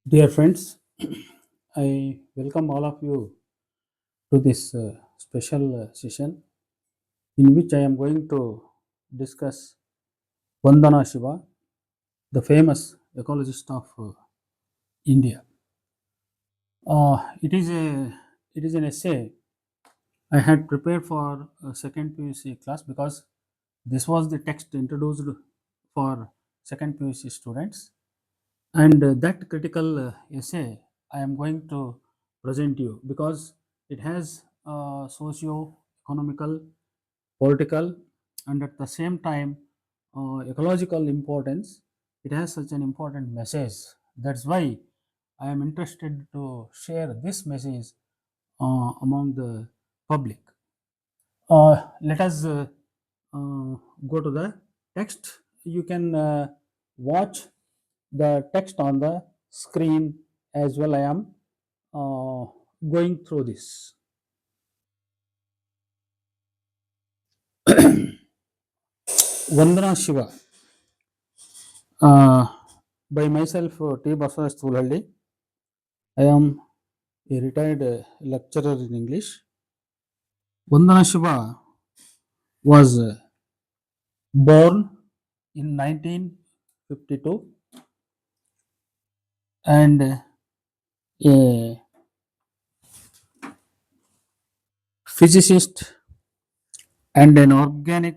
Dear friends, I welcome all of you to this special session in which I am going to discuss Vandana Shiva, the famous ecologist of India. It is an essay I had prepared for a second PUC class because this was the text introduced for second PUC students, and that critical essay I am going to present you because it has socio-economical, political, and at the same time ecological importance. It has such an important message. That's why I am interested to share this message among the public. Let us go to the text. You can watch the text on the screen as well. I am going through this. Vandana Shiva, uh, by myself, T. Basaraj Thulalli. I am a retired lecturer in English. Vandana Shiva was born in 1952 and a physicist and an organic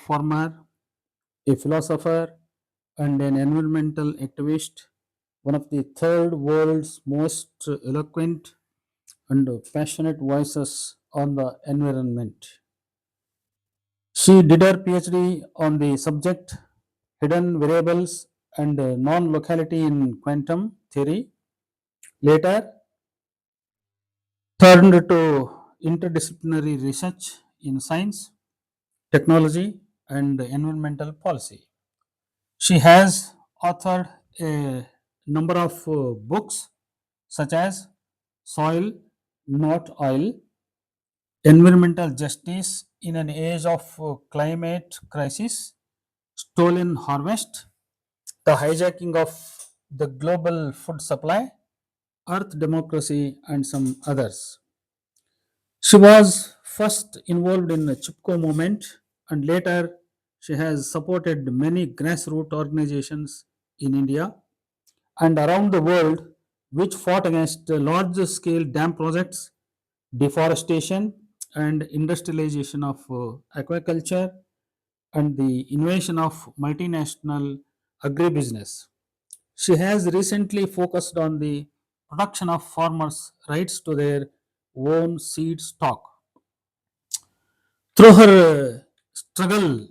farmer, a philosopher, and an environmental activist, one of the third world's most eloquent and passionate voices on the environment. She did her PhD on the subject hidden variables and non locality in quantum theory. Later, turned to interdisciplinary research in science, technology, and environmental policy. She has authored a number of books such as Soil, Not Oil, Environmental Justice in an Age of Climate Crisis, Stolen Harvest, The Hijacking of the Global Food Supply, Earth Democracy, and some others. She was first involved in the Chipko movement and later she has supported many grassroots organizations in India and around the world which fought against large scale dam projects, deforestation, and industrialization of aquaculture and the invasion of multinational agribusiness. She has recently focused on the protection of farmers' rights to their own seed stock. Through her struggle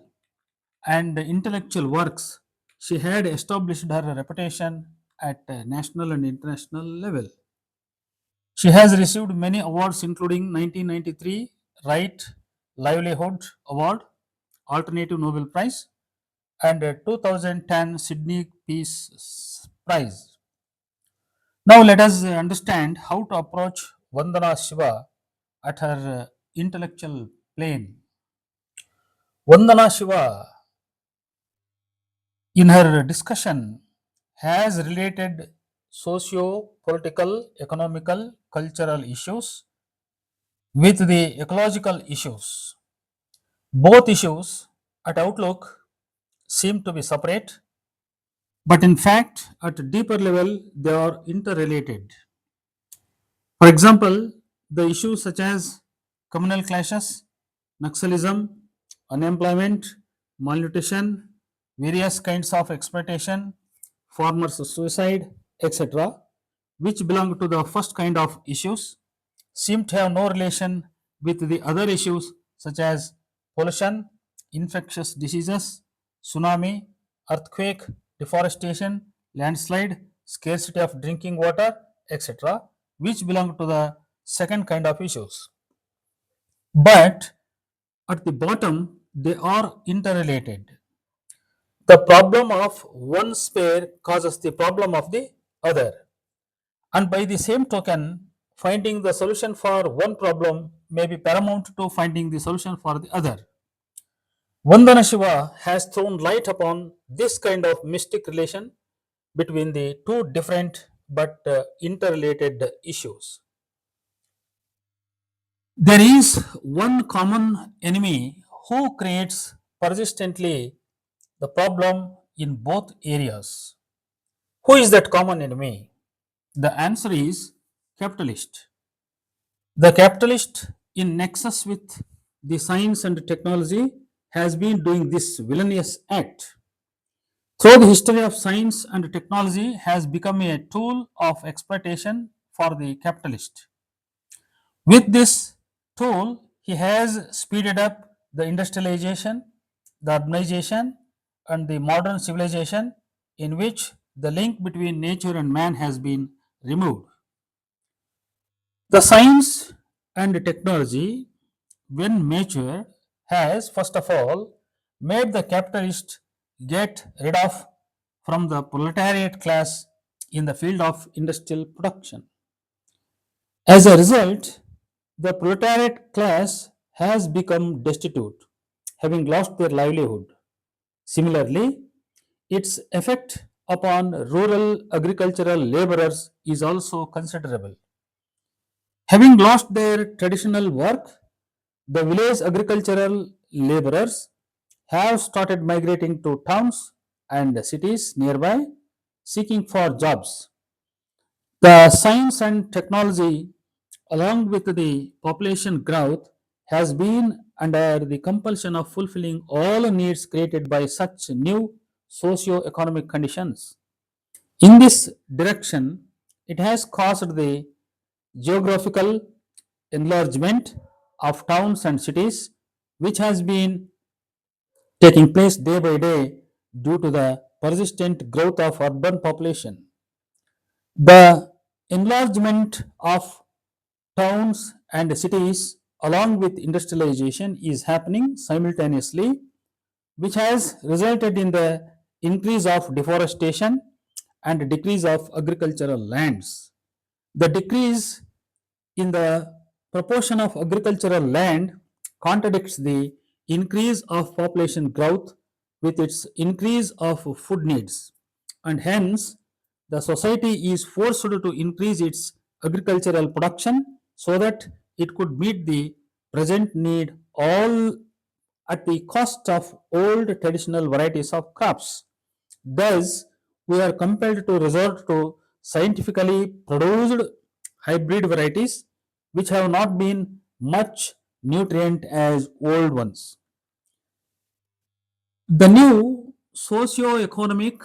and intellectual works, she had established her reputation at national and international level. She has received many awards including 1993 Right Livelihood Award, Alternative Nobel Prize, and 2010 Sydney Peace Prize. Now let us understand how to approach Vandana Shiva at her intellectual plane. Vandana Shiva, in her discussion, has related socio political, economical, cultural issues with the ecological issues. Both issues at outlook seem to be separate, but in fact, at a deeper level, they are interrelated. For example, the issues such as communal clashes, Naxalism, unemployment, malnutrition, various kinds of exploitation, farmers' suicide, etc., which belong to the first kind of issues, seem to have no relation with the other issues such as pollution, infectious diseases, tsunami, earthquake, deforestation, landslide, scarcity of drinking water, etc., which belong to the second kind of issues. But at the bottom, they are interrelated. The problem of one spare causes the problem of the other. And by the same token, finding the solution for one problem may be paramount to finding the solution for the other. Vandana Shiva has thrown light upon this kind of mystic relation between the two different but interrelated issues. There is one common enemy who creates persistently the problem in both areas. Who is that common enemy? The answer is capitalist. The capitalist, in nexus with the science and technology, has been doing this villainous act. Through the history of science and technology has become a tool of exploitation for the capitalist. With this tool, he has speeded up the industrialization, the urbanization, and the modern civilization in which the link between nature and man has been removed. The science and technology, when matured, has first of all made the capitalist get rid of from the proletariat class in the field of industrial production. As a result, the proletariat class has become destitute, having lost their livelihood. Similarly, its effect upon rural agricultural laborers is also considerable. Having lost their traditional work, the village agricultural laborers have started migrating to towns and cities nearby seeking for jobs. The science and technology, along with the population growth, has been under the compulsion of fulfilling all needs created by such new socio-economic conditions. In this direction, it has caused the geographical enlargement of towns and cities, which has been taking place day by day due to the persistent growth of urban population. The enlargement of towns and cities along with industrialization is happening simultaneously, which has resulted in the increase of deforestation and decrease of agricultural lands. The decrease in the proportion of agricultural land contradicts the increase of population growth with its increase of food needs, and hence the society is forced to increase its agricultural production so that it could meet the present need all at the cost of old traditional varieties of crops. Thus, we are compelled to resort to scientifically produced hybrid varieties which have not been much nutrient as old ones. The new socio-economic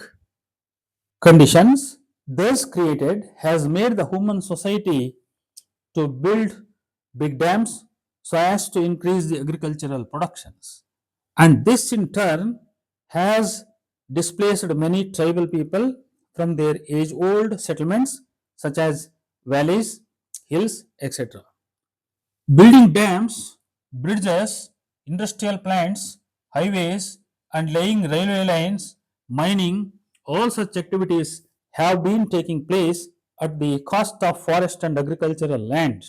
conditions thus created has made the human society to build big dams so as to increase the agricultural productions. And this in turn has displaced many tribal people from their age old settlements such as valleys, hills, etc. Building dams, bridges, industrial plants, highways, and laying railway lines, mining, all such activities have been taking place at the cost of forest and agricultural land.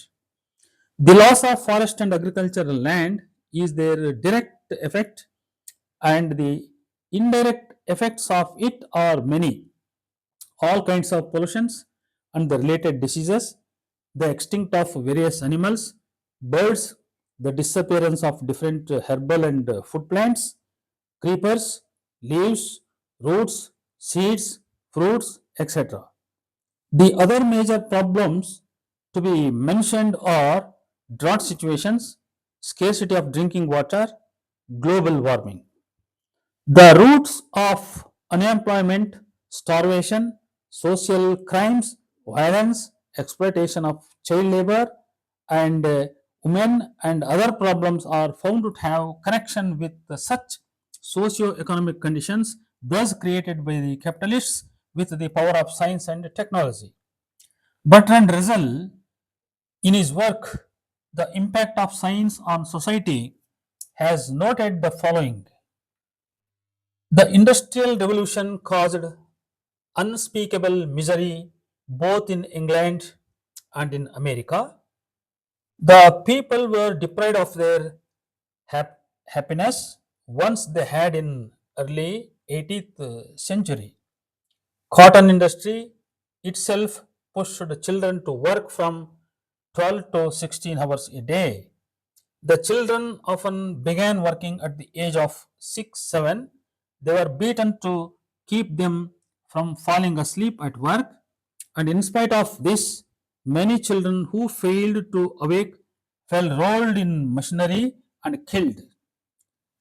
The loss of forest and agricultural land is their direct effect, and the indirect effects of it are many. All kinds of pollutions and the related diseases, the extinct of various animals, birds, the disappearance of different herbal and food plants, creepers, leaves, roots, seeds, fruits, etc. The other major problems to be mentioned are drought situations, scarcity of drinking water, global warming. The roots of unemployment, starvation, social crimes, violence, exploitation of child labor, and women and other problems are found to have connection with such socio-economic conditions thus created by the capitalists with the power of science and technology. Bertrand Russell, in his work, The Impact of Science on Society, has noted the following. The Industrial Revolution caused unspeakable misery both in England and in America. The people were deprived of their happiness once they had in early 18th century. Cotton industry itself pushed children to work from 12 to 16 hours a day. The children often began working at the age of 6, 7. They were beaten to keep them from falling asleep at work. And in spite of this, many children who failed to awake fell rolled in machinery and killed.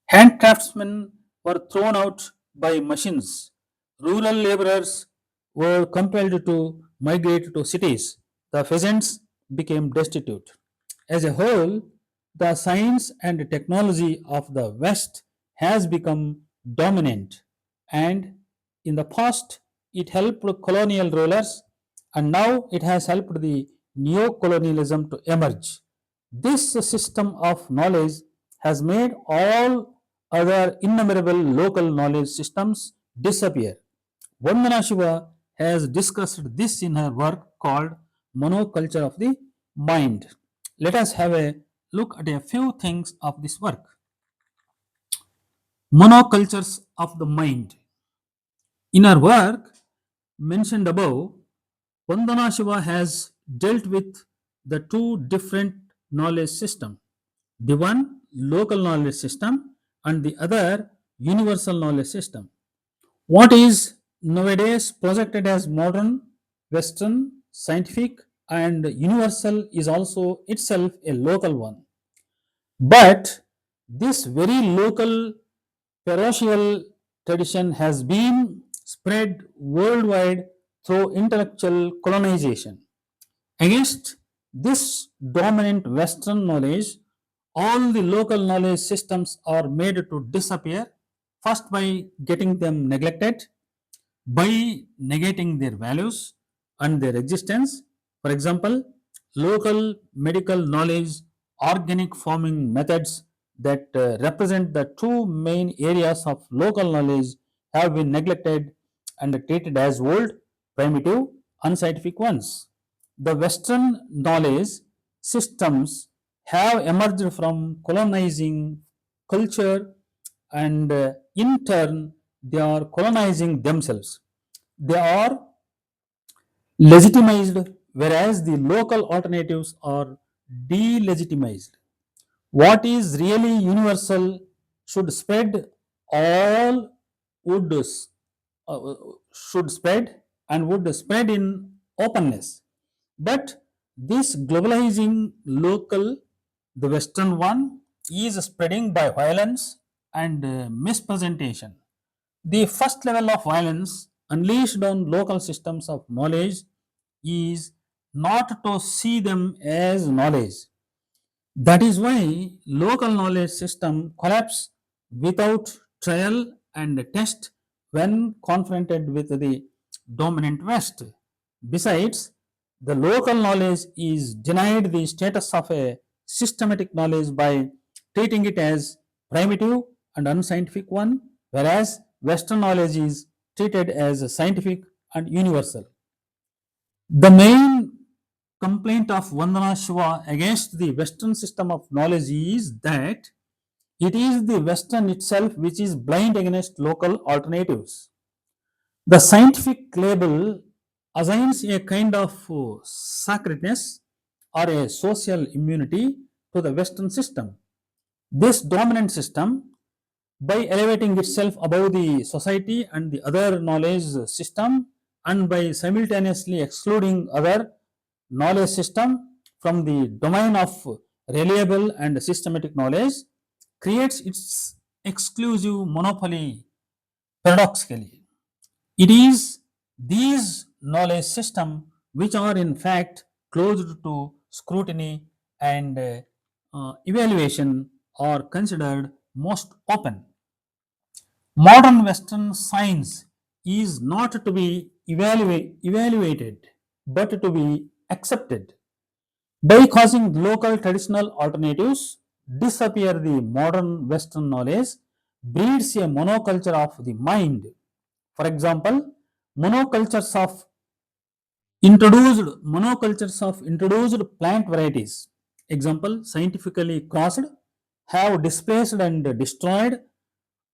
Hand craftsmen were thrown out by machines. Rural laborers were compelled to migrate to cities. The peasants became destitute. As a whole, the science and technology of the West has become dominant, and in the past it helped colonial rulers, and now it has helped the neo-colonialism to emerge. This system of knowledge has made all other innumerable local knowledge systems disappear. Vandana Shiva has discussed this in her work called Monoculture of the Mind. Let us have a look at a few things of this work. Monocultures of the Mind. In her work mentioned above, Vandana Shiva has dealt with the two different knowledge systems, the one local knowledge system and the other universal knowledge system. What is nowadays projected as modern, Western, scientific, and universal is also itself a local one. But this very local parochial tradition has been spread worldwide through intellectual colonization. Against this dominant Western knowledge, all the local knowledge systems are made to disappear, first by getting them neglected, by negating their values and their existence. For example, local medical knowledge, organic farming methods that represent the two main areas of local knowledge have been neglected and treated as old, primitive, unscientific ones. The Western knowledge systems have emerged from colonizing culture, and in turn they are colonizing themselves. They are legitimized, whereas the local alternatives are delegitimized. What is really universal should spread, all would should spread and would spread in openness. But this globalizing local, the Western one, is spreading by violence and mispresentation. The first level of violence unleashed on local systems of knowledge is not to see them as knowledge. That is why local knowledge system collapse without trial and test when confronted with the dominant West. Besides, the local knowledge is denied the status of a systematic knowledge by treating it as primitive and unscientific one, whereas Western knowledge is treated as scientific and universal. The main complaint of Vandana Shiva against the Western system of knowledge is that it is the Western itself which is blind against local alternatives. The scientific label assigns a kind of sacredness or a social immunity to the Western system. This dominant system, by elevating itself above the society and the other knowledge system, and by simultaneously excluding other knowledge system from the domain of reliable and systematic knowledge, creates its exclusive monopoly. Paradoxically, it is these knowledge systems which are in fact closed to scrutiny and evaluation are considered most open. Modern Western science is not to be evaluated but to be accepted. By causing local traditional alternatives disappear, the modern Western knowledge breeds a monoculture of the mind. For example, monocultures of monocultures of introduced plant varieties, example scientifically crossed, have displaced and destroyed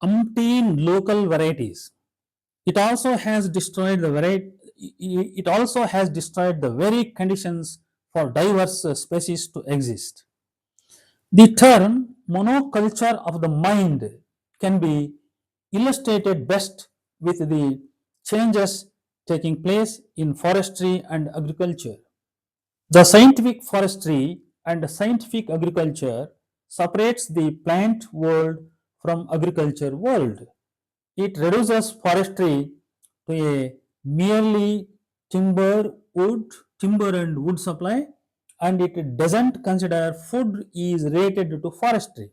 umpteen local varieties. It also has destroyed the it also has destroyed the very conditions for diverse species to exist. The term monoculture of the mind can be illustrated best with the changes taking place in forestry and agriculture. The scientific forestry and scientific agriculture separates the plant world from agriculture world. It reduces forestry to a merely timber and wood supply, and it doesn't consider food is related to forestry.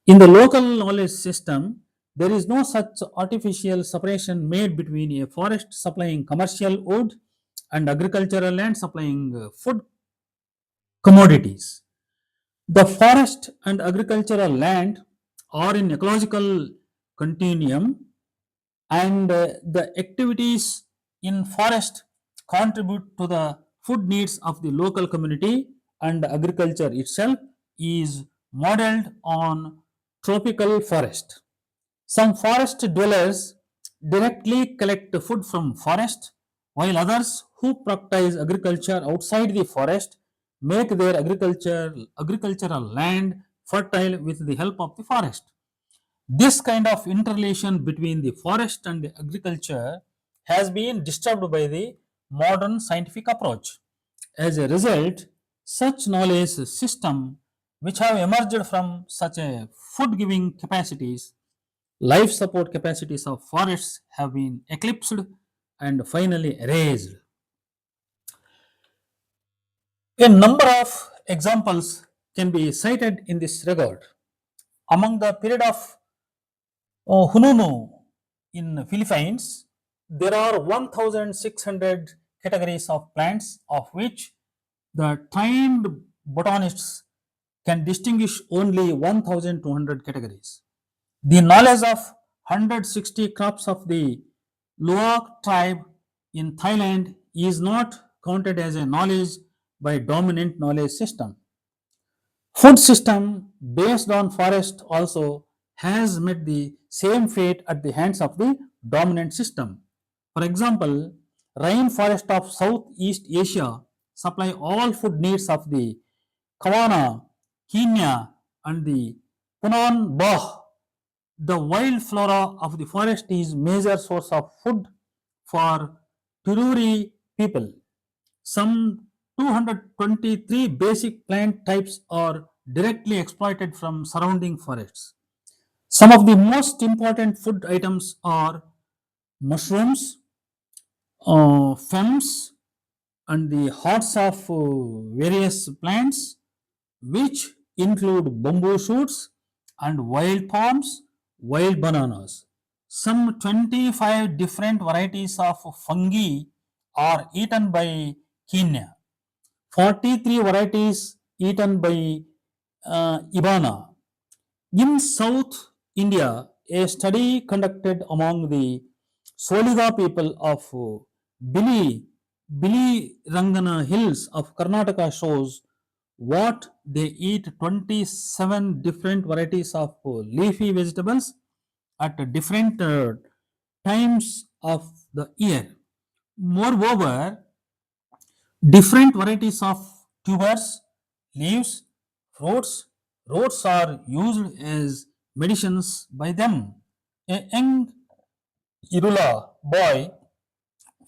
In the local knowledge system, there is no such artificial separation made between a forest supplying commercial wood and agricultural land supplying food commodities. The forest and agricultural land are in ecological continuum, and the activities in forest contribute to the food needs of the local community, and agriculture itself is modeled on tropical forest. Some forest dwellers directly collect food from forest, while others who practice agriculture outside the forest make their agricultural land fertile with the help of the forest. This kind of interrelation between the forest and the agriculture has been disturbed by the modern scientific approach. As a result, such knowledge system which have emerged from such a food giving capacities, life support capacities of forests have been eclipsed and finally erased. A number of examples can be cited in this regard. Among the period of Hununu in Philippines, there are 1,600 categories of plants, of which the trained botanists can distinguish only 1,200 categories. The knowledge of 160 crops of the Luwak tribe in Thailand is not counted as a knowledge by dominant knowledge system. Food system based on forest also has met the same fate at the hands of the dominant system. For example, rainforest of Southeast Asia supply all food needs of the Kawana, Kenya, and the Punan Bah. The wild flora of the forest is major source of food for Tiruri people. Some 223 basic plant types are directly exploited from surrounding forests. Some of the most important food items are mushrooms, ferns, and the hearts of various plants, which include bamboo shoots and wild palms, wild bananas. Some 25 different varieties of fungi are eaten by Kenya. 43 varieties eaten by Ibana. In South India, a study conducted among the Soliga people of Bili Rangana hills of Karnataka shows what they eat 27 different varieties of leafy vegetables at different times of the year. Moreover, different varieties of tubers, leaves, fruits, roots are used as medicines by them. A young Irula boy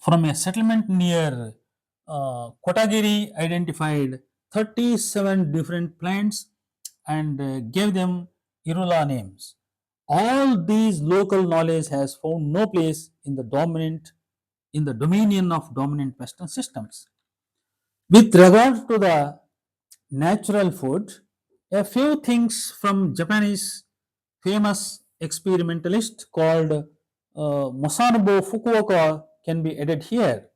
from a settlement near Kotagiri identified 37 different plants and gave them Irula names. All these local knowledge has found no place in the dominion of dominant Western systems. With regard to the natural food, a few things from Japanese famous experimentalist called Masanobu Fukuoka can be added here.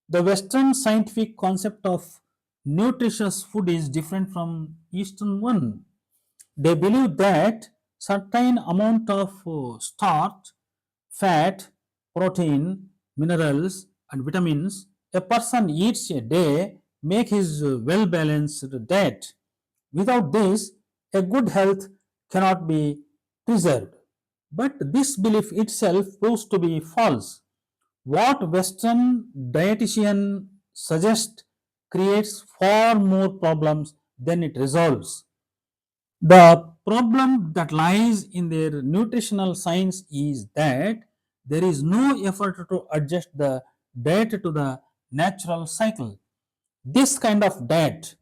The Western scientific concept of nutritious food is different from Eastern one. They believe that certain amount of starch, fat, protein, minerals, and vitamins a person eats a day make his well balanced diet. Without this, a good health cannot be preserved. But this belief itself proves to be false. What Western dietitian suggests creates far more problems than it resolves. The problem that lies in their nutritional science is that there is no effort to adjust the diet to the natural cycle. This kind of diet,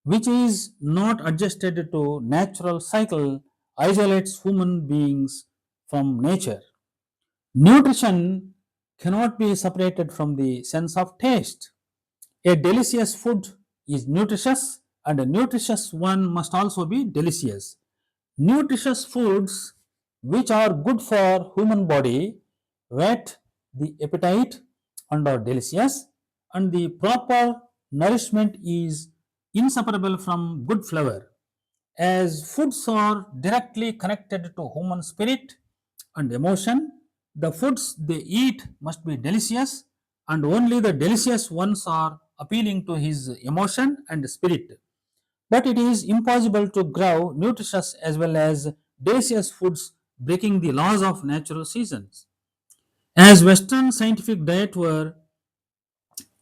which is not adjusted to natural cycle, isolates human beings from nature. Nutrition cannot be separated from the sense of taste. A delicious food is nutritious, and a nutritious one must also be delicious. Nutritious foods which are good for human body whet the appetite and are delicious, and the proper nourishment is inseparable from good flavor. As foods are directly connected to human spirit and emotion, the foods they eat must be delicious, and only the delicious ones are appealing to his emotion and spirit. But it is impossible to grow nutritious as well as delicious foods, breaking the laws of natural seasons. As Western scientific diet were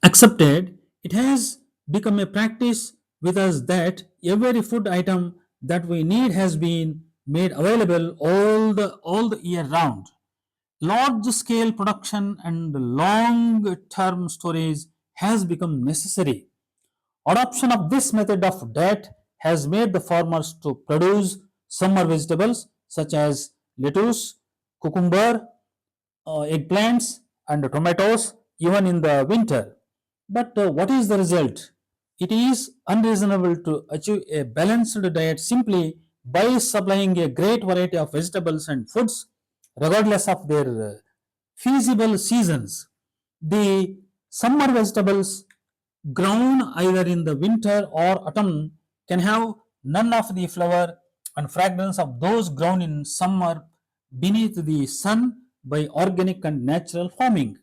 accepted, it has become a practice with us that every food item that we need has been made available all the year round. Large scale production and long term storage has become necessary. Adoption of this method of diet has made the farmers to produce summer vegetables such as lettuce, cucumber, eggplants, and tomatoes even in the winter. But what is the result? It is unreasonable to achieve a balanced diet simply by supplying a great variety of vegetables and foods, regardless of their feasible seasons. The summer vegetables grown either in the winter or autumn can have none of the flavor and fragrance of those grown in summer beneath the sun by organic and natural farming.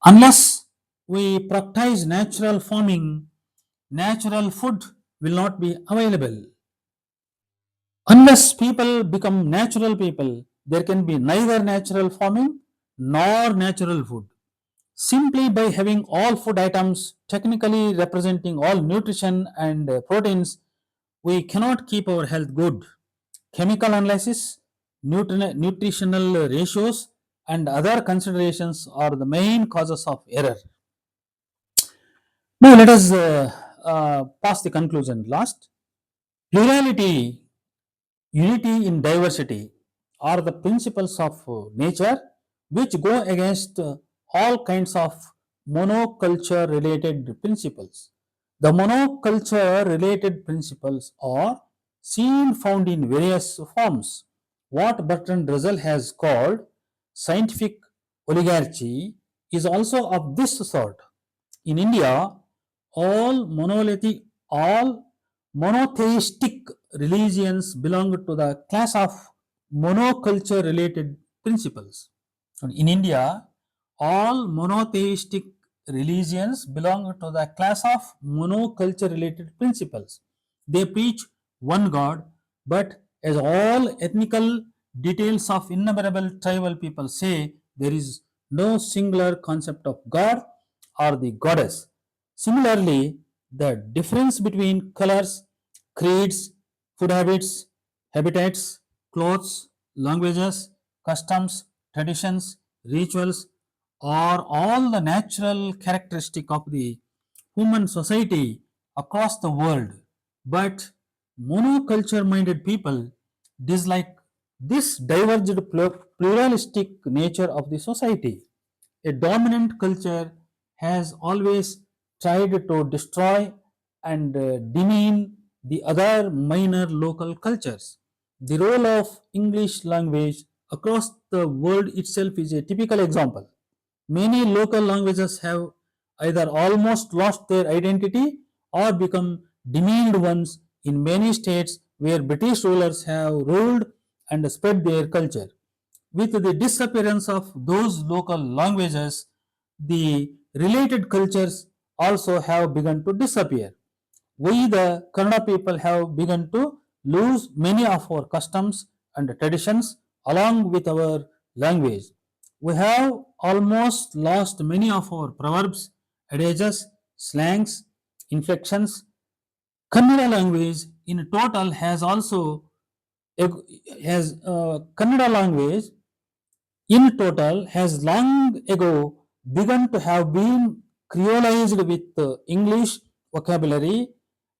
Unless we practice natural farming, natural food will not be available. Unless people become natural people, there can be neither natural farming nor natural food. Simply by having all food items technically representing all nutrition and proteins, we cannot keep our health good. Chemical analysis, nutritional ratios, and other considerations are the main causes of error. Now, let us pass the conclusion last. Plurality, unity in diversity are the principles of nature which go against all kinds of monoculture related principles. The monoculture related principles are seen found in various forms. What Bertrand Russell has called scientific oligarchy is also of this sort. In India, all monolithic, all monotheistic religions belong to the class of monoculture related principles. And in India, all monotheistic religions belong to the class of monoculture related principles. They preach one God, but as all ethnical details of innumerable tribal people say, there is no singular concept of God or the goddess. Similarly, the difference between colors, creeds, food habits, habitats, clothes, languages, customs, traditions, rituals are all the natural characteristic of the human society across the world. But monoculture minded people dislike this diverged pluralistic nature of the society. A dominant culture has always tried to destroy and demean the other minor local cultures. The role of English language across the world itself is a typical example. Many local languages have either almost lost their identity or become demeaned ones in many states where British rulers have ruled and spread their culture. With the disappearance of those local languages, the related cultures also have begun to disappear. We, the Kannada people, have begun to lose many of our customs and traditions along with our language. We have almost lost many of our proverbs, adages, slangs, inflections. Kannada language in total has also has Kannada language in total has long ago begun to have been creolized with English vocabulary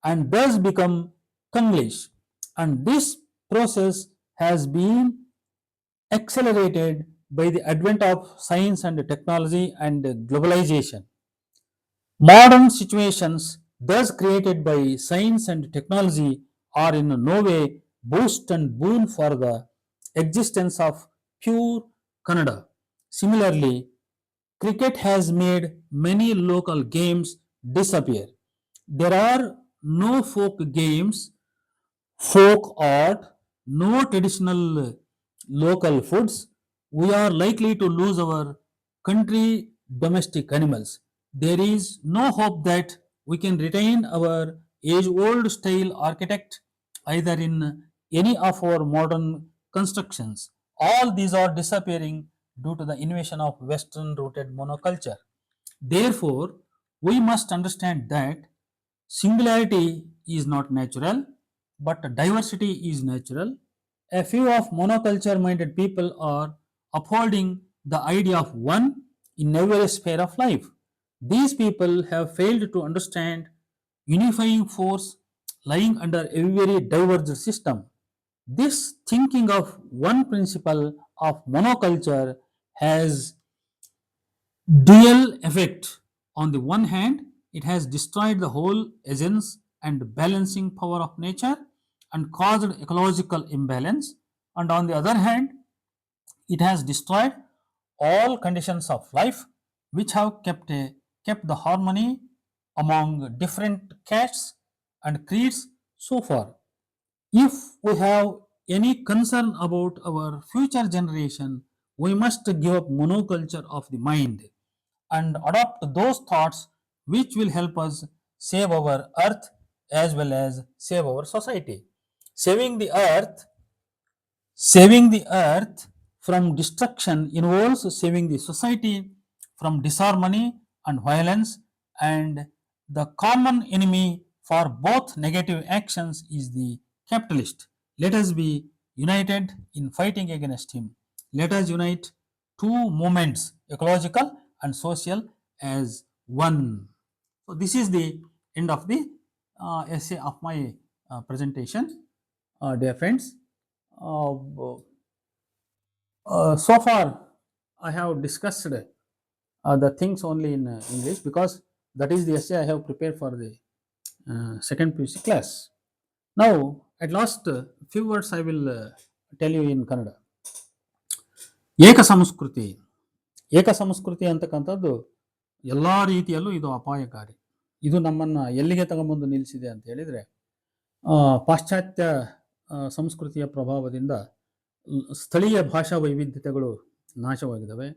and thus become Konglish. And this process has been accelerated by the advent of science and technology and globalization. Modern situations, thus created by science and technology, are in no way boost and boon for the existence of pure Kannada. Similarly, cricket has made many local games disappear. There are no folk games, folk art, no traditional local foods, we are likely to lose our country domestic animals. There is no hope that we can retain our age old style architect either in any of our modern constructions. All these are disappearing due to the invasion of Western rooted monoculture. Therefore, we must understand that singularity is not natural, but diversity is natural. A few of monoculture minded people are upholding the idea of one in every sphere of life. These people have failed to understand unifying force lying under every diverged system. This thinking of one principle of monoculture has dual effect. On the one hand, it has destroyed the whole essence and balancing power of nature and caused ecological imbalance. And on the other hand, it has destroyed all conditions of life which have kept the harmony among different castes and creeds so far. If we have any concern about our future generation, we must give up monoculture of the mind and adopt those thoughts which will help us save our earth as well as save our society. Saving the earth Saving the earth from destruction involves saving the society from disharmony and violence, and the common enemy for both negative actions is the capitalist. Let us be united in fighting against him. Let us unite two movements, ecological and social, as one. So, this is the end of the essay of my presentation, dear friends. Uh, so far, I have discussed the things only in English because that is the essay I have prepared for the second PUC class. Now, at last, few words I will tell you in Kannada. ಏಕ ಸಂಸ್ಕೃತಿ ಏಕ ಸಂಸ್ಕೃತಿ ಅಂತಕ್ಕಂಥದ್ದು ಎಲ್ಲ ರೀತಿಯಲ್ಲೂ ಇದು ಅಪಾಯಕಾರಿ. ಇದು ನಮ್ಮನ್ನು ಎಲ್ಲಿಗೆ ತಗೊಂಬಂದು ನಿಲ್ಲಿಸಿದೆ ಅಂತ ಹೇಳಿದರೆ, ಪಾಶ್ಚಾತ್ಯ ಸಂಸ್ಕೃತಿಯ ಪ್ರಭಾವದಿಂದ ಸ್ಥಳೀಯ ಭಾಷಾ ವೈವಿಧ್ಯತೆಗಳು ನಾಶವಾಗಿದ್ದಾವೆ,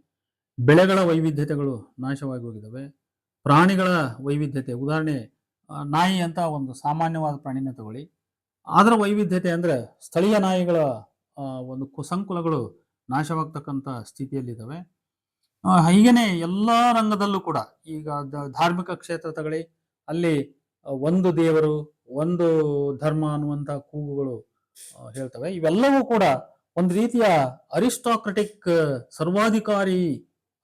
ಬೆಳೆಗಳ ವೈವಿಧ್ಯತೆಗಳು ನಾಶವಾಗಿ ಹೋಗಿದ್ದಾವೆ, ಪ್ರಾಣಿಗಳ ವೈವಿಧ್ಯತೆ, ಉದಾಹರಣೆ ನಾಯಿ ಅಂತ ಒಂದು ಸಾಮಾನ್ಯವಾದ ಪ್ರಾಣಿನ ತಗೊಳ್ಳಿ, ಅದರ ವೈವಿಧ್ಯತೆ ಅಂದರೆ ಸ್ಥಳೀಯ ನಾಯಿಗಳ ಒಂದು ಸಂಕುಲಗಳು ನಾಶವಾಗ್ತಕ್ಕಂಥ ಸ್ಥಿತಿಯಲ್ಲಿದ್ದಾವೆ. ಹೀಗೇನೆ ಎಲ್ಲ ರಂಗದಲ್ಲೂ ಕೂಡ ಈಗ ಧಾರ್ಮಿಕ ಕ್ಷೇತ್ರ ತಗೊಳ್ಳಿ, ಅಲ್ಲಿ ಒಂದು ದೇವರು ಒಂದು ಧರ್ಮ ಅನ್ನುವಂಥ ಕೂಗುಗಳು ಹೇಳ್ತವೆ. ಇವೆಲ್ಲವೂ ಕೂಡ ಒಂದು ರೀತಿಯ ಅರಿಸ್ಟಾಕ್ರೆಟಿಕ್ ಸರ್ವಾಧಿಕಾರಿ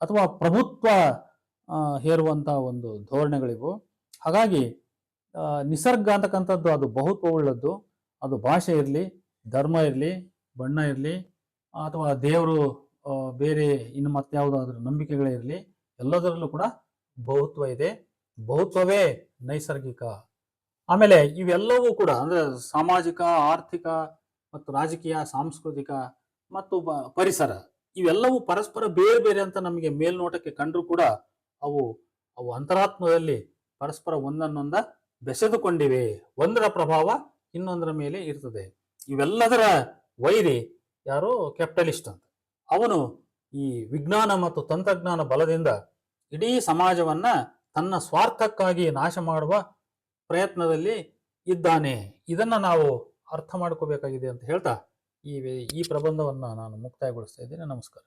ಅಥವಾ ಪ್ರಭುತ್ವ ಹೇರುವಂಥ ಒಂದು ಧೋರಣೆಗಳಿವು. ಹಾಗಾಗಿ ನಿಸರ್ಗ ಅಂತಕ್ಕಂಥದ್ದು ಅದು ಬಹುತ್ವ ಉಳ್ಳದ್ದು. ಅದು ಭಾಷೆ ಇರಲಿ, ಧರ್ಮ ಇರಲಿ, ಬಣ್ಣ ಇರಲಿ, ಅಥವಾ ದೇವರು ಬೇರೆ ಇನ್ನು ಮತ್ತಾವುದಾದ್ರೂ ನಂಬಿಕೆಗಳೇ ಇರಲಿ, ಎಲ್ಲದರಲ್ಲೂ ಕೂಡ ಬಹುತ್ವ ಇದೆ. ಬಹುತ್ವವೇ ನೈಸರ್ಗಿಕ. ಆಮೇಲೆ ಇವೆಲ್ಲವೂ ಕೂಡ ಅಂದರೆ ಸಾಮಾಜಿಕ, ಆರ್ಥಿಕ ಮತ್ತು ರಾಜಕೀಯ, ಸಾಂಸ್ಕೃತಿಕ ಮತ್ತು ಪರಿಸರ, ಇವೆಲ್ಲವೂ ಪರಸ್ಪರ ಬೇರೆ ಬೇರೆ ಅಂತ ನಮಗೆ ಮೇಲ್ನೋಟಕ್ಕೆ ಕಂಡ್ರೂ ಕೂಡ ಅವು ಅಂತರಾತ್ಮದಲ್ಲಿ ಪರಸ್ಪರ ಒಂದನ್ನೊಂದ ಬೆಸೆದುಕೊಂಡಿವೆ. ಒಂದರ ಪ್ರಭಾವ ಇನ್ನೊಂದರ ಮೇಲೆ ಇರ್ತದೆ. ಇವೆಲ್ಲದರ ವೈರಿ ಯಾರು? ಕ್ಯಾಪಿಟಲಿಸ್ಟ್ ಅಂತ. ಅವನು ಈ ವಿಜ್ಞಾನ ಮತ್ತು ತಂತ್ರಜ್ಞಾನ ಬಲದಿಂದ ಇಡೀ ಸಮಾಜವನ್ನ ತನ್ನ ಸ್ವಾರ್ಥಕ್ಕಾಗಿ ನಾಶ ಮಾಡುವ ಪ್ರಯತ್ನದಲ್ಲಿ ಇದ್ದಾನೆ. ಇದನ್ನ ನಾವು ಅರ್ಥ ಮಾಡ್ಕೋಬೇಕಾಗಿದೆ ಅಂತ ಹೇಳ್ತಾ ಈ ಪ್ರಬಂಧವನ್ನ ನಾನು ಮುಕ್ತಾಯಗೊಳಿಸ್ತಾ ಇದ್ದೇನೆ. ನಮಸ್ಕಾರ.